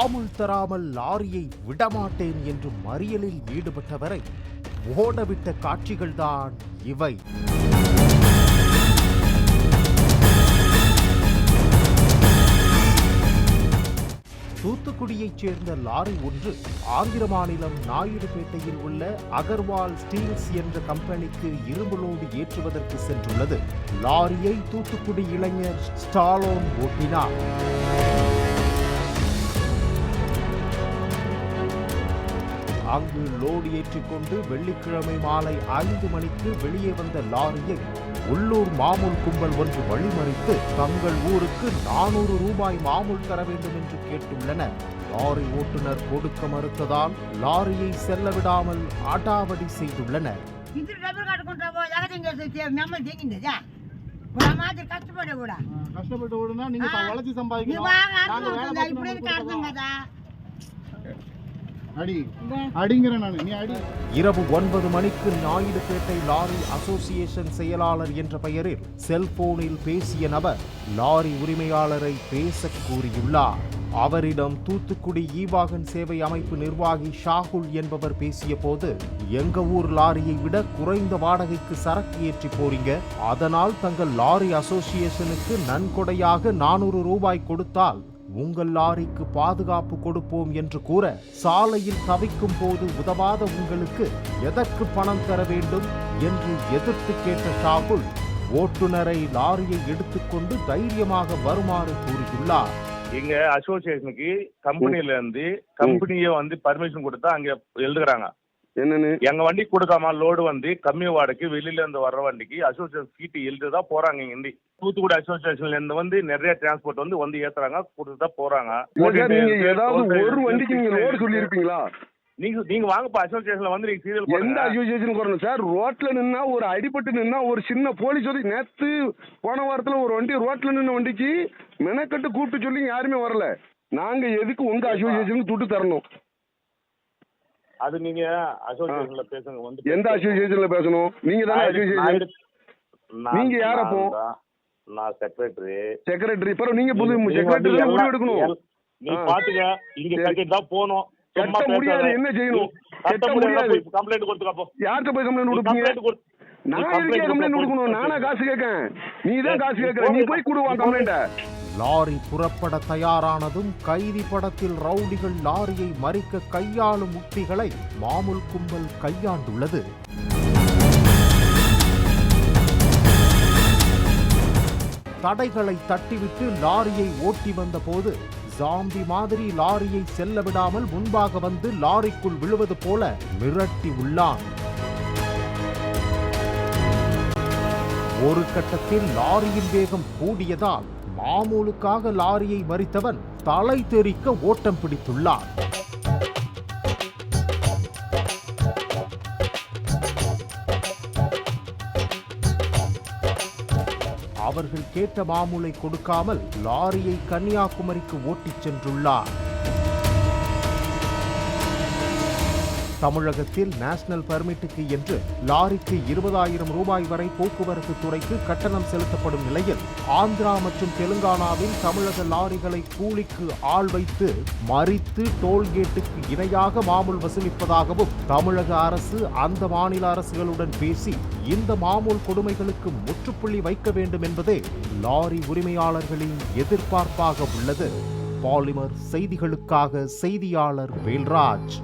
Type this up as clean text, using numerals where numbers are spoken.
மாமூல் தராமல் லாரியை விடமாட்டேன் என்று மறியலில் ஈடுபட்டவரை ஓடவிட்ட காட்சிகள்தான் இவை. தூத்துக்குடியைச் சேர்ந்த லாரி ஒன்று ஆந்திர மாநிலம் நாயுடுபேட்டையில் உள்ள அகர்வால் ஸ்டீல்ஸ் என்ற கம்பெனிக்கு இரும்பு லோடு ஏற்றுவதற்கு சென்றுள்ளது. லாரியை தூத்துக்குடி இளைஞர் ஸ்டாலோன் ஓட்டினார். அங்கு லோடு ஏற்றிக்கொண்டு வெள்ளிக்கிழமை மாலை 5 மணிக்கு வெளியே வந்த லாரியை உள்ளூர் மாமூல் கும்பல் ஒன்று வழிமறித்து தங்கள் ஊருக்கு 400 ரூபாய் மாமூல் தர வேண்டும் என்று கேட்டுள்ளனர். லாரி ஓட்டுநர் கொடுக்க மறுத்ததால் லாரியை செல்ல விடாமல் அடாவடி செய்துள்ளனர். இரவு 9 மணிக்கு நாயுடுபேட்டை லாரி அசோசியேஷன் செயலாளர் என்ற பெயரில் செல்போனில் பேசிய நபர் லாரி உரிமையாளரை பேச கூறியுள்ளார். அவரிடம் தூத்துக்குடி ஈவாகன் சேவை அமைப்பு நிர்வாகி ஷாகுல் என்பவர் பேசிய போது, எங்க ஊர் லாரியை விட குறைந்த வாடகைக்கு சரக்கு ஏற்றி போறீங்க, அதனால் தங்கள் லாரி அசோசியேஷனுக்கு நன்கொடையாக 400 ரூபாய் கொடுத்தால் உங்கள் லாரிக்கு பாதுகாப்பு கொடுப்போம் என்று கூற, சாலையில் தவிக்கும் போது உதவாத உங்களுக்கு எதற்கு பணம் தர வேண்டும் என்று எதிர்த்து கேட்ட ஷாகுல் ஓட்டுநரை லாரியை எடுத்துக்கொண்டு தைரியமாக வருமாறு கூறியுள்ளார். எங்க அசோசியேஷனுக்கு கம்பெனில இருந்து கம்பெனியை பர்மிஷன் கொடுத்தா அங்க எழுதுறாங்க என்னன்னு, எங்க வண்டி கொடுக்காம லோடு கம்மி வாடகைக்கு வெளியில இருந்து வர்ற வண்டிக்கு அசோசியேஷன் சீட்டு எழுதுதான் போறாங்க. இங்க தூத்துக்குடி அசோசியேஷன்ல இருந்து நிறைய டிரான்ஸ்போர்ட் வந்து ஏத்துறாங்க, கொடுத்துதான் போறாங்க. ஒரு வண்டிக்கு நீங்க லோடு சொல்லி இருப்பீங்களா? நீங்க வாங்கப்பா அசோசியேஷன்ல நீங்க சீரியல் எந்த அசோசியேஷன் வரணும் சார்? ரோட்ல நின்னா ஒரு அடிபட்டு நின்னா ஒரு சின்ன போலீஸ் வந்து நேத்து போன வாரத்துல ஒரு வண்டி ரோட்ல நின்ன வண்டிக்கு மெனக்கட்டு கூப்பிட்டு சொல்லி யாருமே வரல. நாங்க எதுக்கு உங்க அசோசியேஷனுக்கு துட்டு தரணும்? அது நீங்க அசோசியேஷன்ல பேசுங்க. எந்த அசோசியேஷன்ல பேசணும்? நீங்க தானே அசோசியேஷன். நீங்க யார போ? நான் செக்ரட்டரி. செக்ரட்டரி பரவ நீங்க புது செக்ரட்டரி முடிவு எடுக்கணும். நீ பாத்துக்க, இங்க செக்ரட்டரி தான் போணும். கட்ட முடியாது, என்ன செய்யணும்? கட்ட முடியாது. கம்ப்ளைன்ட் கொடுத்துக்கப்போ. யார்கிட்ட போய் கம்ப்ளைன்ட் கொடுப்பீங்க? நான் எதுக்கே கம்ப்ளைன்ட் கொடுக்கணும்? நானா காசு கேட்கேன்? நீ தான் காசு கேட்கற, நீ போய் கொடுவா கம்ப்ளைண்ட. லாரி புறப்பட தயாரானதும் கைதி படத்தில் ரவுடிகள் லாரியை மறிக்க கையாளும் உத்திகளை மாமூல் கும்பல் கையாண்டுள்ளது. தடைகளை தட்டிவிட்டு லாரியை ஓட்டி வந்த போது ஜாம்பி மாதிரி லாரியை செல்ல விடாமல் முன்பாக வந்து லாரிக்குள் விழுவது போல மிரட்டி உள்ளான். ஒரு கட்டத்தில் லாரியின் வேகம் கூடியதால் மாமூலுக்காக லாரியை மறித்தவன் தலை தெறிக்க ஓட்டம் பிடித்துள்ளான். அவர்கள் கேட்ட மாமூலை கொடுக்காமல் லாரியை கன்னியாகுமரிக்கு ஓட்டிச் சென்றுள்ளார். தமிழகத்தில் நேஷனல் பர்மிட்டுக்கு என்று லாரிக்கு 20,000 ரூபாய் வரை போக்குவரத்து துறைக்கு கட்டணம் செலுத்தப்படும் நிலையில் ஆந்திரா மற்றும் தெலுங்கானாவில் தமிழக லாரிகளை கூலிக்கு ஆள் வைத்து மறித்து டோல்கேட்டுக்கு இணையாக மாமூல் வசூலிப்பதாகவும் தமிழக அரசு அந்த மாநில அரசுகளுடன் பேசி இந்த மாமூல் கொடுமைகளுக்கு முற்றுப்புள்ளி வைக்க வேண்டும் என்பதே லாரி உரிமையாளர்களின் எதிர்பார்ப்பாக உள்ளது. பாலிமர் செய்திகளுக்காக செய்தியாளர் வேல்ராஜ்.